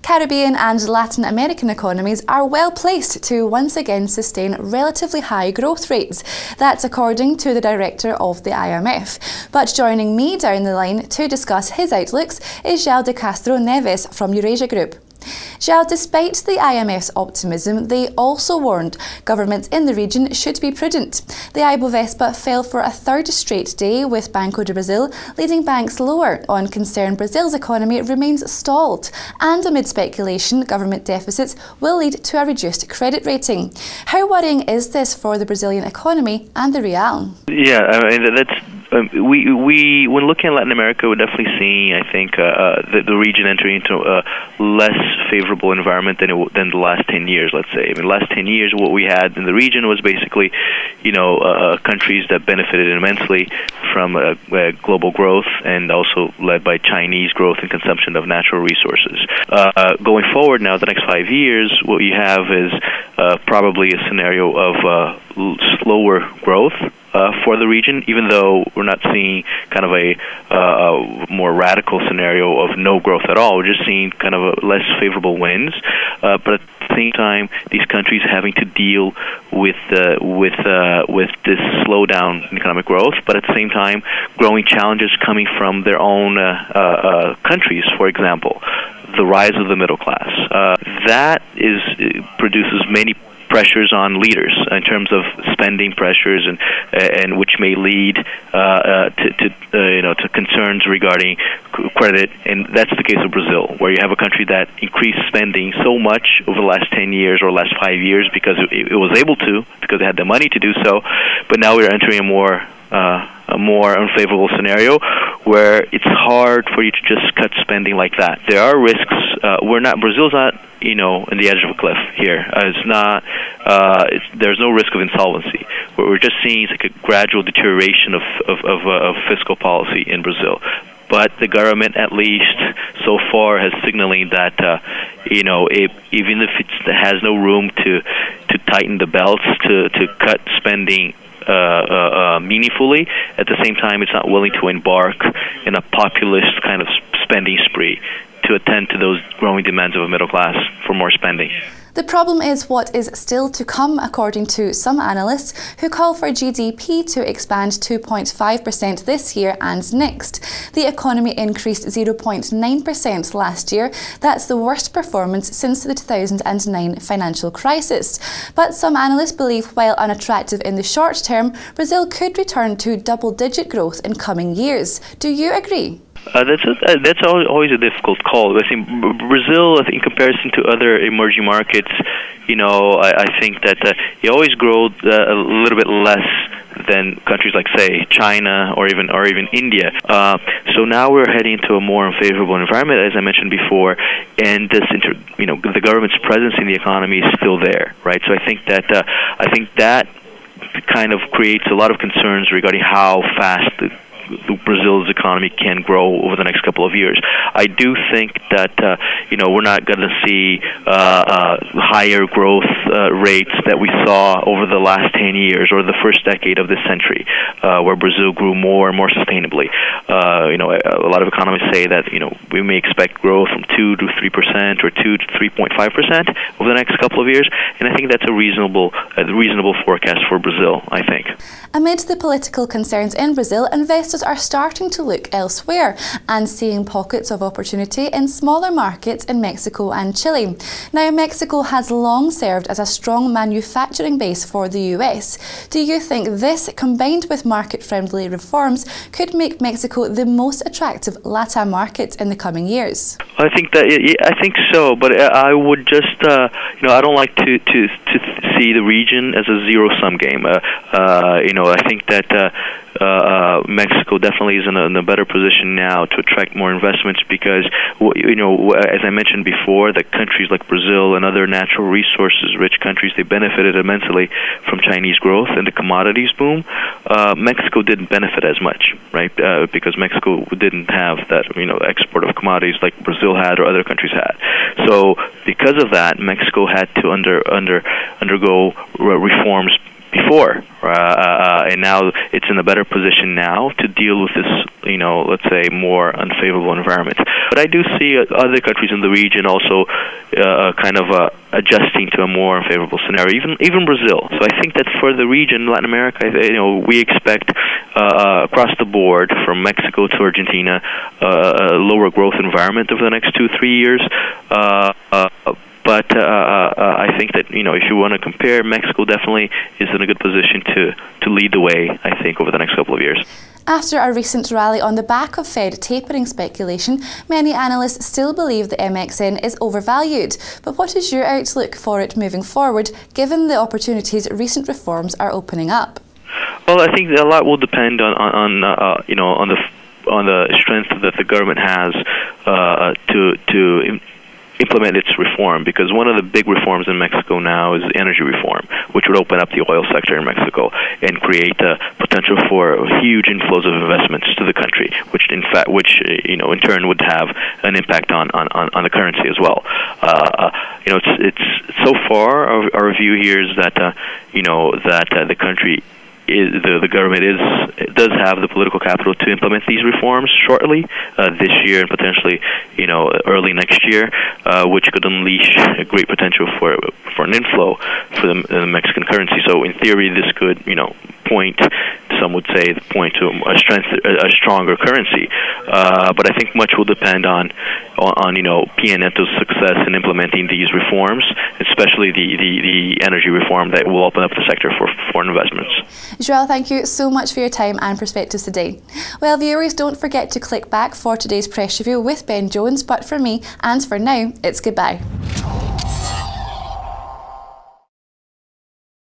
Caribbean and Latin American economies are well placed to once again sustain relatively high growth rates. That's according to the director of the IMF. But joining me down the line to discuss his outlooks is Joao de Castro Neves from Eurasia Group. Joao, despite the IMF's optimism, they also warned governments in the region should be prudent. The Ibovespa fell for a third straight day, with Banco do Brasil leading banks lower on concern Brazil's economy remains stalled, and amid speculation government deficits will lead to a reduced credit rating. How worrying is this for the Brazilian economy and the real? Yeah, I mean, that's we when looking at Latin America, we're definitely seeing, I think, the region entering into a less favorable environment than the last 10 years, let's say. I mean, the last 10 years, what we had in the region was basically, countries that benefited immensely from global growth and also led by Chinese growth and consumption of natural resources. Going forward now, the next 5 years, what you have is probably a scenario of slower growth for the region, even though we're not seeing kind of a more radical scenario of no growth at all. We're just seeing kind of a less favorable winds, but at the same time, these countries having to deal with this slowdown in economic growth, but at the same time, growing challenges coming from their own countries. For example, the rise of the middle class. That produces many pressures on leaders in terms of spending pressures, and which may lead to concerns regarding credit, and that's the case of Brazil, where you have a country that increased spending so much over the last 10 years or last 5 years because it was able to, because it had the money to do so, but now we're entering a more unfavorable scenario where it's hard for you to just cut spending like that. There are risks. Brazil's not, in the edge of a cliff here. There's no risk of insolvency. What we're just seeing is like a gradual deterioration of fiscal policy in Brazil. But the government, at least so far, has signaling that even if it has no room to tighten the belts, to cut spending meaningfully, at the same time it's not willing to embark in a populist kind of spending spree to attend to those growing demands of a middle class for more spending. The problem is what is still to come, according to some analysts, who call for GDP to expand 2.5% this year and next. The economy increased 0.9% last year. That's the worst performance since the 2009 financial crisis. But some analysts believe, while unattractive in the short term, Brazil could return to double-digit growth in coming years. Do you agree? That's always a difficult call. I think Brazil, in comparison to other emerging markets, I think that it always grows a little bit less than countries like, say, China or even India. So now we're heading into a more unfavorable environment, as I mentioned before, and the government's presence in the economy is still there, right? So I think that kind of creates a lot of concerns regarding how fast Brazil's economy can grow over the next couple of years. I do think that we're not going to see higher growth rates that we saw over the last 10 years or the first decade of this century, where Brazil grew more and more sustainably. A lot of economists say that we may expect growth from 2 to 3% or 2 to 3.5% over the next couple of years, and I think that's a reasonable forecast for Brazil, I think. Amid the political concerns in Brazil, investors are starting to look elsewhere and seeing pockets of opportunity in smaller markets in Mexico and Chile. Now, Mexico has long served as a strong manufacturing base for the US. Do you think this, combined with market-friendly reforms, could make Mexico the most attractive LATAM market in the coming years? I think so, but I would just, I don't like to see the region as a zero-sum game. I think that Mexico definitely is in a better position now to attract more investments because, as I mentioned before, the countries like Brazil and other natural resources-rich countries, they benefited immensely from Chinese growth and the commodities boom. Mexico didn't benefit as much, right? Because Mexico didn't have that, export of commodities like Brazil had or other countries had. So because of that, Mexico had to undergo reforms before, and now it's in a better position now to deal with this, let's say, more unfavorable environment. But I do see other countries in the region also kind of adjusting to a more favorable scenario, even Brazil. So I think that for the region, Latin America, we expect across the board, from Mexico to Argentina, a lower growth environment over the next 2-3 years. But I think that, if you want to compare, Mexico definitely is in a good position to lead the way, I think, over the next couple of years. After a recent rally on the back of Fed tapering speculation, many analysts still believe the MXN is overvalued. But what is your outlook for it moving forward, given the opportunities recent reforms are opening up? Well, I think a lot will depend on the strength that the government has to implement its reform, because one of the big reforms in Mexico now is energy reform, which would open up the oil sector in Mexico and create potential for huge inflows of investments to the country, which in turn would have an impact on the currency as well. It's so far our view here is that the country the government does have the political capital to implement these reforms shortly, this year and potentially, early next year, which could unleash a great potential for an inflow for the Mexican currency. So in theory, this could, some would say, point to a stronger currency. But I think much will depend on PN Neto's success in implementing these reforms, especially the energy reform that will open up the sector for foreign investments. Joao, thank you so much for your time and perspectives today. Well, viewers, don't forget to click back for today's press review with Ben Jones, but for me and for now, it's goodbye.